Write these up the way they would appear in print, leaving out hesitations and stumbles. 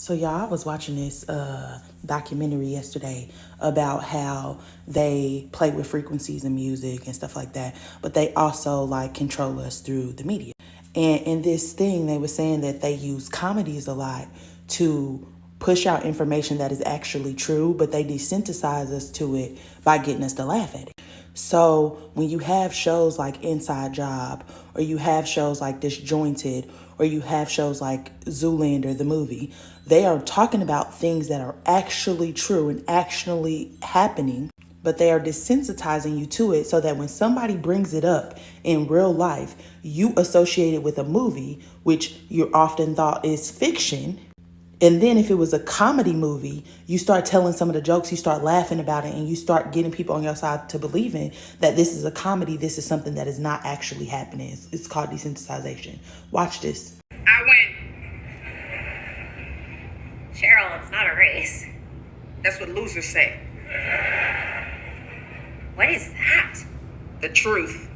So y'all, I was watching this documentary yesterday about how they play with frequencies in music and stuff like that, but they also like control us through the media. And in this thing, they were saying that they use comedies a lot to push out information that is actually true, but they desensitize us to it by getting us to laugh at it. So when you have shows like Inside Job, or you have shows like Disjointed, or you have shows like Zoolander, the movie, they are talking about things that are actually true and actually happening, but they are desensitizing you to it so that when somebody brings it up in real life, you associate it with a movie, which you often thought is fiction. And then if it was a comedy movie, you start telling some of the jokes, you start laughing about it, and you start getting people on your side to believing that this is a comedy, this is something that is not actually happening. It's called desensitization. Watch this. I win. Cheryl, it's not a race. That's what losers say. What is that? The truth.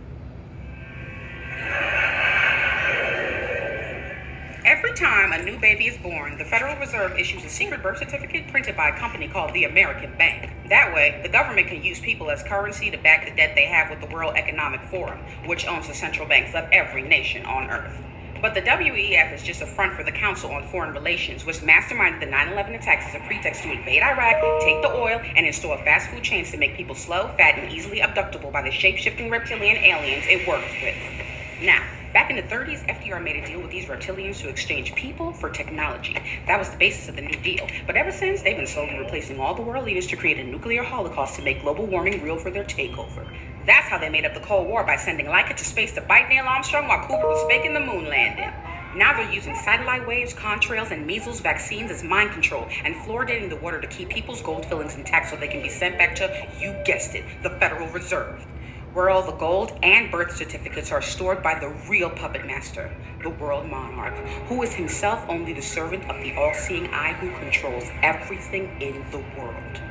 Every time a new baby is born, the Federal Reserve issues a secret birth certificate printed by a company called the American Bank. That way, the government can use people as currency to back the debt they have with the World Economic Forum, which owns the central banks of every nation on Earth. But the WEF is just a front for the Council on Foreign Relations, which masterminded the 9/11 attacks as a pretext to invade Iraq, take the oil, and install fast food chains to make people slow, fat, and easily abductable by the shape-shifting reptilian aliens it works with. Now, back in the 30s, FDR made a deal with these reptilians to exchange people for technology. That was the basis of the New Deal. But ever since, they've been slowly replacing all the world leaders to create a nuclear holocaust to make global warming real for their takeover. That's how they made up the Cold War, by sending Leica to space to bite Neil Armstrong while Cooper was faking the moon landing. Now they're using satellite waves, contrails, and measles vaccines as mind control and fluoridating the water to keep people's gold fillings intact so they can be sent back to, you guessed it, the Federal Reserve, where all the gold and birth certificates are stored by the real puppet master, the world monarch, who is himself only the servant of the all-seeing eye who controls everything in the world.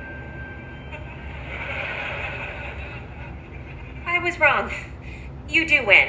I was wrong. You do win.